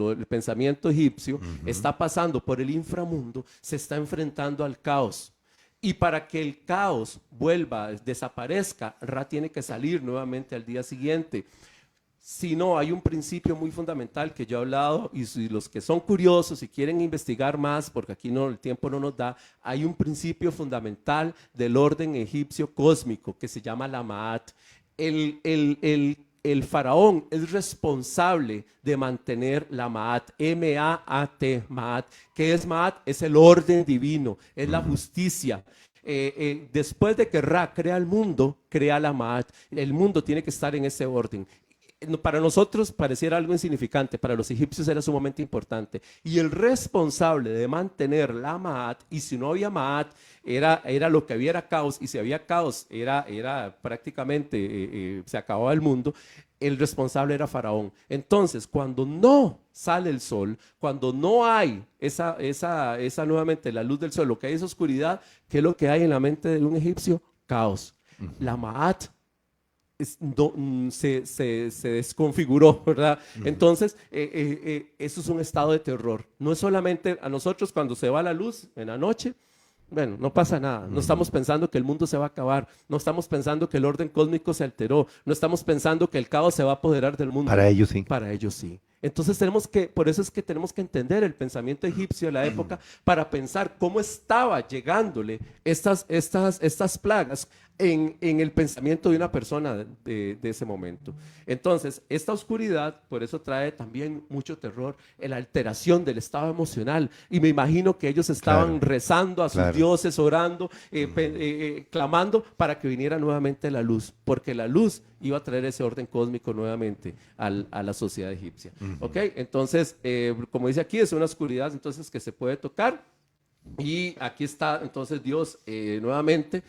el pensamiento egipcio, está pasando por el inframundo, se está enfrentando al caos. Y para que el caos desaparezca, Ra tiene que salir nuevamente al día siguiente. Si no, hay un principio muy fundamental que yo he hablado, y si los que son curiosos y quieren investigar más, porque aquí el tiempo no nos da, hay un principio fundamental del orden egipcio cósmico que se llama la Ma'at. El faraón es responsable de mantener la Ma'at, M-A-A-T, Ma'at. ¿Qué es Ma'at? Es el orden divino, es la justicia. Después de que Ra crea el mundo, crea la Ma'at. El mundo tiene que estar en ese orden. Para nosotros pareciera algo insignificante, para los egipcios era sumamente importante. Y el responsable de mantener la Ma'at, y si no había Ma'at, era lo que había era caos, y si había caos, era prácticamente, se acababa el mundo. El responsable era Faraón. Entonces, cuando no sale el sol, cuando no hay esa nuevamente la luz del sol, lo que hay es oscuridad, ¿qué es lo que hay en la mente de un egipcio? Caos. La Ma'at se desconfiguró, ¿verdad? Entonces, eso es un estado de terror. No es solamente a nosotros cuando se va la luz en la noche. Bueno, no pasa nada. No estamos pensando que el mundo se va a acabar. No estamos pensando que el orden cósmico se alteró. No estamos pensando que el caos se va a apoderar del mundo. Para ellos sí. Para ellos sí. Entonces por eso es que tenemos que entender el pensamiento egipcio de la época para pensar cómo estaba llegándole estas plagas en el pensamiento de una persona de ese momento. Entonces, esta oscuridad, por eso trae también mucho terror, la alteración del estado emocional. Y me imagino que ellos estaban rezando a sus dioses, orando, clamando para que viniera nuevamente la luz, porque la luz iba a traer ese orden cósmico nuevamente a la sociedad egipcia. ¿Ok? Entonces, como dice aquí, es una oscuridad entonces que se puede tocar. Y aquí está entonces Dios nuevamente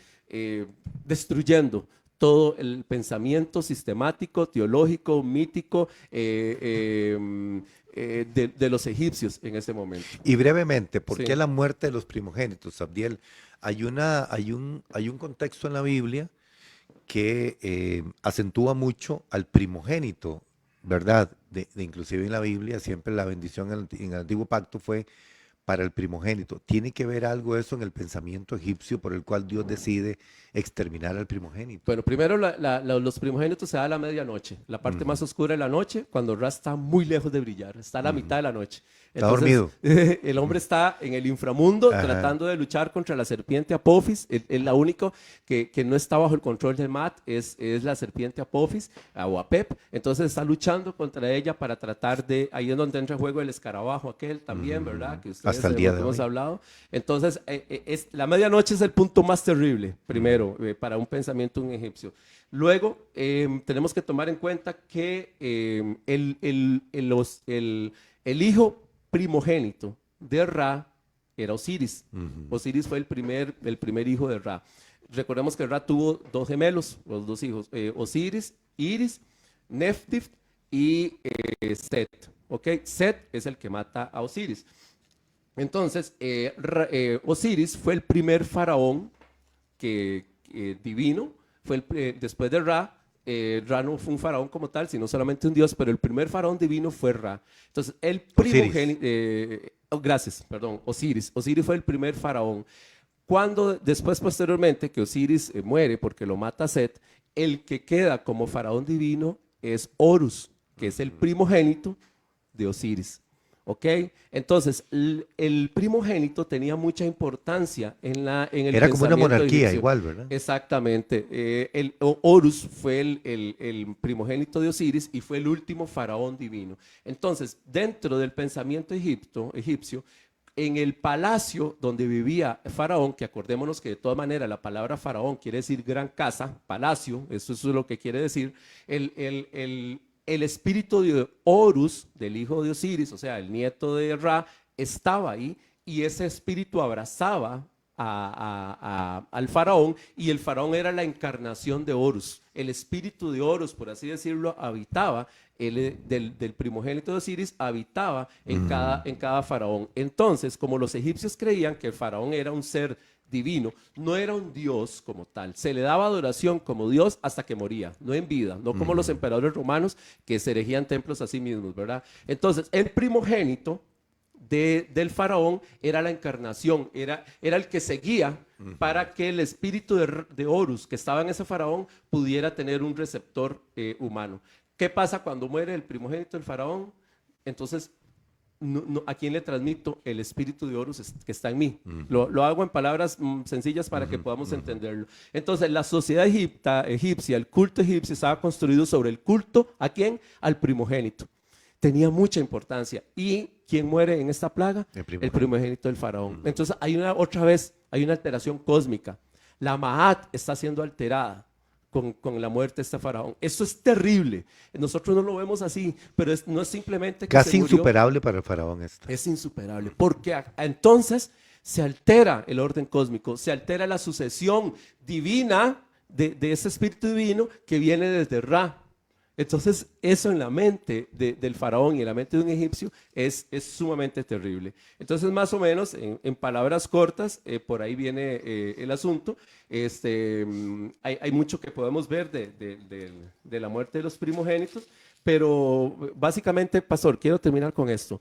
destruyendo todo el pensamiento sistemático, teológico, mítico de los egipcios en ese momento. Y brevemente, ¿por qué Sí. la muerte de los primogénitos, Abdiel? Hay un contexto en la Biblia que acentúa mucho al primogénito, ¿verdad? Inclusive en la Biblia siempre la bendición en el Antiguo Pacto fue para el primogénito. ¿Tiene que ver algo eso en el pensamiento egipcio por el cual Dios decide exterminar al primogénito? Bueno, primero los primogénitos se da a la medianoche, la parte más oscura de la noche, cuando Ra está muy lejos de brillar, está a la mitad de la noche. Está dormido. El hombre está en el inframundo Ajá. tratando de luchar contra la serpiente Apophis. La única que no está bajo el control de Mat es la serpiente Apophis o Apep. Entonces está luchando contra ella para tratar de, ahí es donde entra en juego el escarabajo aquel también, ¿verdad? Que ustedes Hasta el día de hemos hoy. hablado. Entonces, la medianoche es el punto más terrible, primero, para un pensamiento de un egipcio. Luego, tenemos que tomar en cuenta que el hijo primogénito de Ra era Osiris. Osiris fue el primer hijo de Ra. Recordemos que Ra tuvo dos gemelos, los dos hijos, Osiris, Iris, Nephthys y Set. ¿Ok? Set es el que mata a Osiris. Entonces, Osiris fue el primer faraón divino, después de Ra. Ra no fue un faraón como tal, sino solamente un dios, pero el primer faraón divino fue Ra. Entonces, el primogénito, Osiris. Osiris fue el primer faraón. Después, posteriormente, que Osiris muere porque lo mata Set, el que queda como faraón divino es Horus, que es el primogénito de Osiris. ¿Ok? Entonces, el primogénito tenía mucha importancia en el Era como una pensamiento monarquía egipcio. igual, ¿verdad? Exactamente. Horus fue el primogénito de Osiris y fue el último faraón divino. Entonces, dentro del pensamiento egipcio, en el palacio donde vivía Faraón, que acordémonos que de todas maneras la palabra Faraón quiere decir gran casa, palacio, eso es lo que quiere decir, el espíritu de Horus, del hijo de Osiris, o sea, el nieto de Ra, estaba ahí y ese espíritu abrazaba al faraón y el faraón era la encarnación de Horus. El espíritu de Horus, por así decirlo, habitaba, del primogénito de Osiris, habitaba en cada faraón. Entonces, como los egipcios creían que el faraón era un ser divino, no era un dios como tal, se le daba adoración como dios hasta que moría, no en vida, no como los emperadores romanos que se erigían templos a sí mismos, ¿verdad? Entonces, el primogénito del faraón era la encarnación, era el que seguía para que el espíritu de Horus que estaba en ese faraón pudiera tener un receptor humano. ¿Qué pasa cuando muere el primogénito del faraón? Entonces, ¿a quién le transmito el espíritu de Horus que está en mí? Lo hago en palabras sencillas para que podamos entenderlo. Entonces, la sociedad egipcia, el culto egipcio estaba construido sobre el culto, ¿a quién? Al primogénito. Tenía mucha importancia. ¿Y quién muere en esta plaga? El primogénito del faraón. Entonces, otra vez, hay una alteración cósmica. La Maat está siendo alterada con la muerte de este faraón. Eso es terrible. Nosotros no lo vemos así, pero no es simplemente que Casi se murió. insuperable para el faraón esto. Es insuperable, porque entonces se altera el orden cósmico, se altera la sucesión divina de ese espíritu divino que viene desde Ra. Entonces, eso en la mente del faraón y en la mente de un egipcio es sumamente terrible. Entonces, más o menos, en palabras cortas, por ahí viene el asunto. Hay mucho que podemos ver de la muerte de los primogénitos, pero básicamente, pastor, quiero terminar con esto.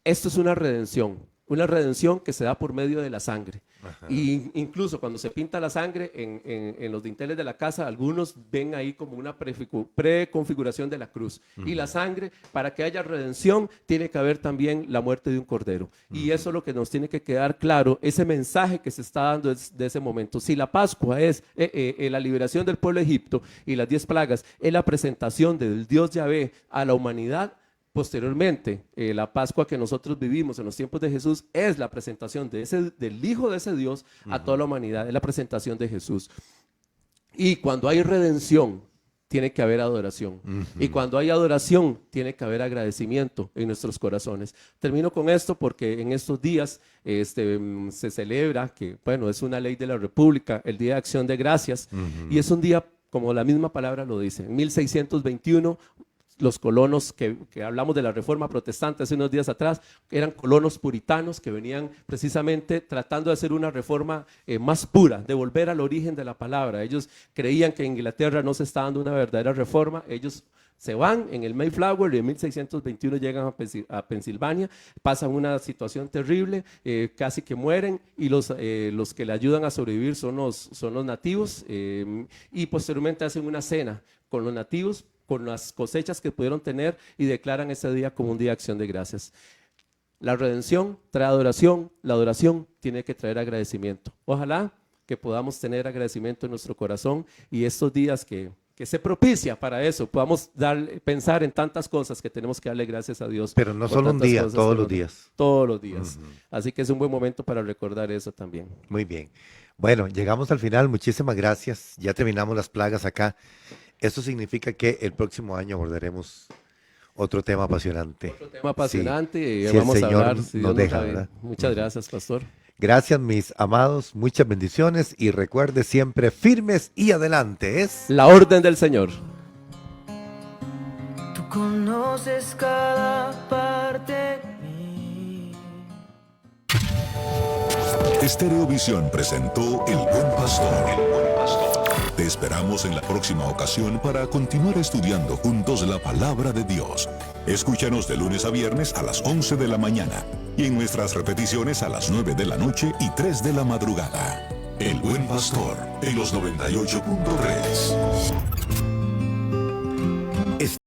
Esto es una redención que se da por medio de la sangre. Y incluso cuando se pinta la sangre en los dinteles de la casa, algunos ven ahí como una preconfiguración de la cruz. Y la sangre, para que haya redención, tiene que haber también la muerte de un cordero. Y eso es lo que nos tiene que quedar claro, ese mensaje que se está dando desde ese momento. Si la Pascua es la liberación del pueblo de Egipto y las 10 plagas, es la presentación del Dios Yahvé a la humanidad. Posteriormente, la Pascua que nosotros vivimos en los tiempos de Jesús es la presentación del Hijo de ese Dios a toda la humanidad, es la presentación de Jesús. Y cuando hay redención, tiene que haber adoración. Y cuando hay adoración, tiene que haber agradecimiento en nuestros corazones. Termino con esto porque en estos días se celebra, que bueno, es una ley de la República, el Día de Acción de Gracias, y es un día, como la misma palabra lo dice, en 1621, los colonos que hablamos de la Reforma Protestante hace unos días atrás, eran colonos puritanos que venían precisamente tratando de hacer una reforma más pura, de volver al origen de la palabra. Ellos creían que en Inglaterra no se estaba dando una verdadera reforma. Ellos se van en el Mayflower y en 1621 llegan a Pensilvania, pasan una situación terrible, casi que mueren, y los que le ayudan a sobrevivir son los nativos, y posteriormente hacen una cena con los nativos, con las cosechas que pudieron tener, y declaran ese día como un día de acción de gracias. La redención trae adoración, la adoración tiene que traer agradecimiento. Ojalá que podamos tener agradecimiento en nuestro corazón, y estos días que se propicia para eso, podamos pensar en tantas cosas que tenemos que darle gracias a Dios. Pero no solo un día, todos los días. Todos los días. Así que es un buen momento para recordar eso también. Muy bien. Bueno, llegamos al final. Muchísimas gracias. Ya terminamos las plagas acá. Esto significa que el próximo año abordaremos otro tema apasionante. Otro tema apasionante, y si vamos el a Señor hablar. Si nos Dios deja, nos da. ¿verdad? Muchas gracias, pastor. Gracias, mis amados. Muchas bendiciones. Y recuerde siempre, firmes y adelante. Es la orden del Señor. Tú conoces cada parte de mí. Estereovisión presentó El Buen Pastor. Te esperamos en la próxima ocasión para continuar estudiando juntos la palabra de Dios. Escúchanos de lunes a viernes a las 11 de la mañana y en nuestras repeticiones a las 9 de la noche y 3 de la madrugada. El Buen Pastor en los 98.3.